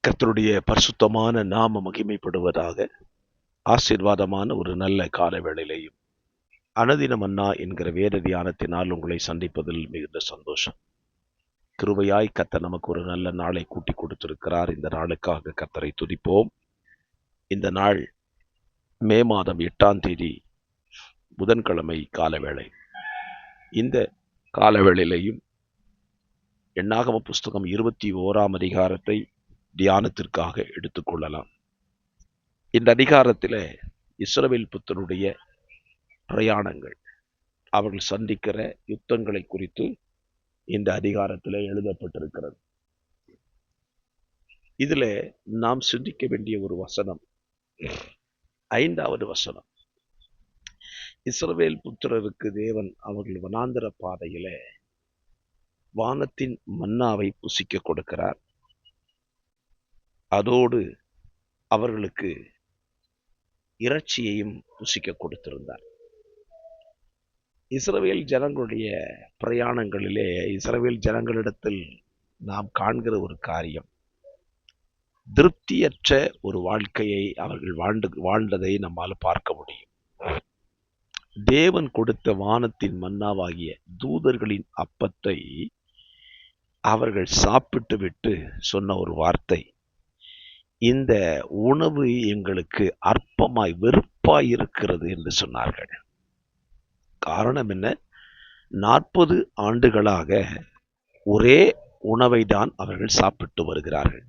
கர்த்தருடைய பரிசுத்தமான நாம மகிமைப்படுவதாக. ஆசீர்வாதமான ஒரு நல்ல கால வேளையிலேயும் அனுதின மன்னா என்கிற வேத தியானத்தினால் உங்களை சந்திப்பதில் மிகுந்த சந்தோஷம். கிருபையாய் கர்த்தர் நமக்கு ஒரு நல்ல நாளை கூட்டி கொடுத்திருக்கிறார். இந்த நாளுக்காக கர்த்தரை துதிப்போம். இந்த நாள் மே மாதம் 8ஆம் தேதி புதன்கிழமை காலவேளை. இந்த காலவேளையிலையும் எண்ணாகம புஸ்தகம் 21ஆம் அதிகாரத்தை தியானத்திற்காக எடுத்துக்கொள்ளலாம். இந்த அதிகாரத்தில் இஸ்ரவேல் புத்தருடைய பிரயாணங்கள், அவர்கள் சந்திக்கிற யுத்தங்களை குறித்து இந்த அதிகாரத்தில் எழுதப்பட்டிருக்கிறது. இதில் நாம் சிந்திக்க வேண்டிய ஒரு வசனம் 5வது வசனம். இஸ்ரவேல் புத்திரருக்கு தேவன் அவர்கள் வனாந்தர பாதையில வானத்தின் மன்னாவை புசிக்க கொடுக்கிறார். அதோடு அவர்களுக்கு இறைச்சியையும் புசிக்க கொடுத்திருந்தார். இஸ்ரவேல் ஜனங்களுடைய பிரயாணங்களிலே இஸ்ரவேல் ஜனங்களிடத்தில் நாம் காண்கிற ஒரு காரியம், திருப்தியற்ற ஒரு வாழ்க்கையை அவர்கள் வாழ்ந்ததை நம்மால் பார்க்க முடியும். தேவன் கொடுத்த வானத்தின் மன்னாவாகிய தூதர்களின் அப்பத்தை அவர்கள் சாப்பிட்டு விட்டு சொன்ன ஒரு வார்த்தை, இந்த உணவு எங்களுக்கு அற்பமாய் வெறுப்பாய் இருக்கிறது என்று சொன்னார்கள். காரணம் என்ன? 40 ஆண்டுகளாக ஒரே உணவை தான் அவர்கள் சாப்பிட்டு வருகிறார்கள்.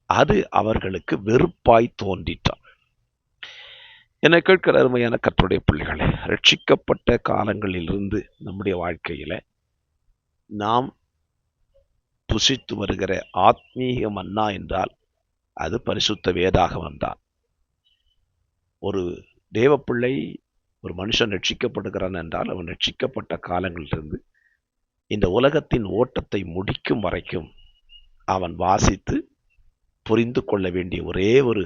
அது அவர்களுக்கு வெறுப்பாய் தோன்றிற்றார். என்னை கேட்கிற அருமையான கர்த்தருடைய பிள்ளைகளே, ரட்சிக்கப்பட்ட காலங்களிலிருந்து நம்முடைய வாழ்க்கையில நாம் புசித்து வருகிற ஆத்மீக மன்னா என்றால் அது பரிசுத்த வேதாகமம் தான். ஒரு தேவப்பிள்ளை, ஒரு மனுஷன் ரட்சிக்கப்படுகிறான் என்றால் அவன் ரட்சிக்கப்பட்ட காலங்களிலிருந்து இந்த உலகத்தின் ஓட்டத்தை முடிக்கும் வரைக்கும் அவன் வாசித்து புரிந்து கொள்ள வேண்டிய ஒரே ஒரு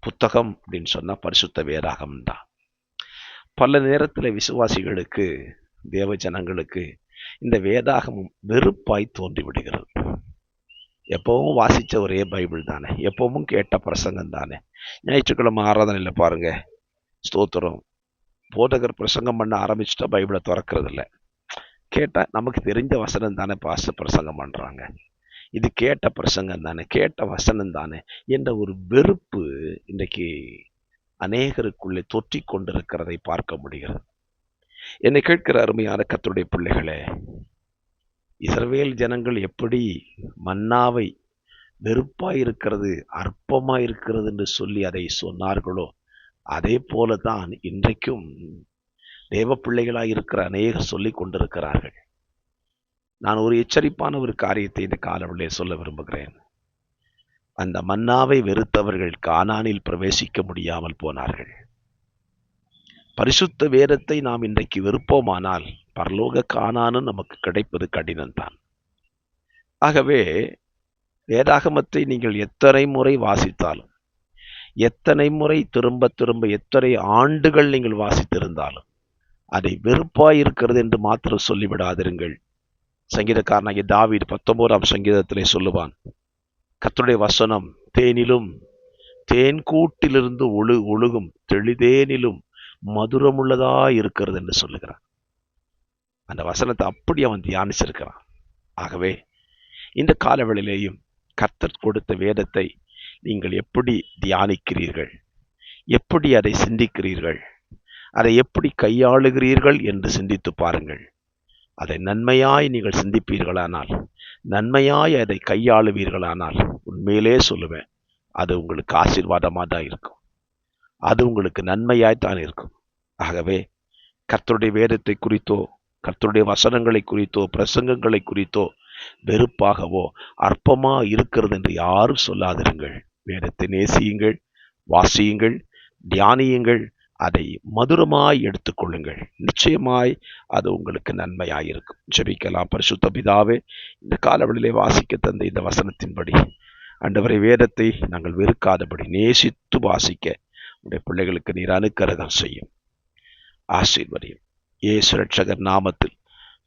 புத்தகம் அப்படின்னு சொன்னா பரிசுத்த வேதாகமம் தான். பல நேரத்தில் விசுவாசிகளுக்கு, தேவ ஜனங்களுக்கு இந்த வேதாகமம் வெறுப்பாய் தோன்றி விடுகிறது. எப்பவும் வாசிச்ச ஒரே பைபிள் தானே, எப்பவும் கேட்ட பிரசங்கம் தானே, ஞாயிற்றுக்கிழமை ஆராதனையில் பாருங்க, ஸ்தோத்திரம், போதகர் பிரசங்கம் பண்ண ஆரம்பிச்சுட்டா பைபிளை திறக்கிறது இல்லை. கேட்டால் நமக்கு தெரிஞ்ச வசனம் தானே பாஸ்டர் பிரசங்கம் பண்ணுறாங்க, இது கேட்ட பிரசங்கம் தானே, கேட்ட வசனம் தானே என்ற ஒரு வெறுப்பு இன்றைக்கு அநேகருக்குள்ளே தொற்றி கொண்டிருக்கிறதை பார்க்க முடிகிறது. என்னை கேட்கிற அருமையான கர்த்தருடைய பிள்ளைகளே, இஸ்ரவேல் ஜனங்கள் எப்படி மன்னாவை வெறுப்பாயிருக்கிறது, அற்பமாயிருக்கிறது என்று சொல்லி அதை சொன்னார்களோ, அதே போலதான் இன்றைக்கும் தேவ பிள்ளைகளாய் இருக்கிற அநேகர் சொல்லி கொண்டிருக்கிறார்கள். நான் ஒரு எச்சரிப்பான ஒரு காரியத்தை இந்த காலவெளியிலே சொல்ல விரும்புகிறேன். அந்த மன்னாவை வெறுத்தவர்கள் கானானில் பிரவேசிக்க முடியாமல் போனார்கள். பரிசுத்த வேதத்தை நாம் இன்றைக்கு வெறுப்போமானால் பரலோக கானானும் நமக்கு கிடைப்பது கடினம்தான். ஆகவே வேதாகமத்தை நீங்கள் எத்தனை முறை வாசித்தாலும், எத்தனை முறை திரும்ப திரும்ப எத்தனை ஆண்டுகள் நீங்கள் வாசித்திருந்தாலும் அதை வெறுப்பாயிருக்கிறது என்று மாத்திரம் சொல்லிவிடாதிருங்கள். சங்கீதக்காரனாகிய தாவீது 19ஆம் சங்கீதத்திலே சொல்லுவான், கர்த்தருடைய வசனம் தேனிலும் தேன் கூட்டிலிருந்து ஒழுகும் தெளிதேனிலும் மதுரமுள்ளதா இருக்கிறது என்று சொல்லுகிறான். அந்த வசனத்தை அப்படி அவன் தியானிச்சிருக்கிறான். ஆகவே இந்த காலவெளியிலேயும் கர்த்தர் கொடுத்த வேதத்தை நீங்கள் எப்படி தியானிக்கிறீர்கள், எப்படி அதை சிந்திக்கிறீர்கள், அதை எப்படி கையாளுகிறீர்கள் என்று சிந்தித்து பாருங்கள். அதை நன்மையாய் நீங்கள் சிந்திப்பீர்களானால், நன்மையாய் அதை கையாளுவீர்களானால், உண்மையிலே சொல்லுவேன், அது உங்களுக்கு ஆசீர்வாதமாக தான் இருக்கும், அது உங்களுக்கு நன்மையாய்த்தான் இருக்கும். ஆகவே கர்த்தருடைய வேதத்தை குறித்தோ, கர்த்தருடைய வசனங்களை குறித்தோ, பிரசங்கங்களை குறித்தோ வெறுப்பாகவோ அற்பமா இருக்கிறது என்று யாரும் சொல்லாதிருங்கள். வேதத்தை நேசியுங்கள், வாசியுங்கள், தியானியுங்கள், அதை மதுரமாய் எடுத்துக்கொள்ளுங்கள். நிச்சயமாய் அது உங்களுக்கு நன்மையாயிருக்கும். ஜெபிக்கலாம். பரிசுத்த பிதாவே, இந்த காலவெளியிலே வாசிக்க தந்த இந்த வசனத்தின்படி ஆண்டவரே, வேதத்தை நாங்கள் வெறுக்காதபடி நேசித்து வாசிக்க உடைய பிள்ளைகளுக்கு நீர் அனுக்கிரகம் செய்யும், ஆசீர்வதியும். இயேசு ரட்சகர் நாமத்தில்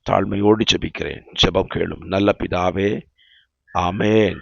தாழ்மையோடு ஜெபிக்கிறேன். ஜெபம் கேளும் நல்ல பிதாவே, ஆமென்.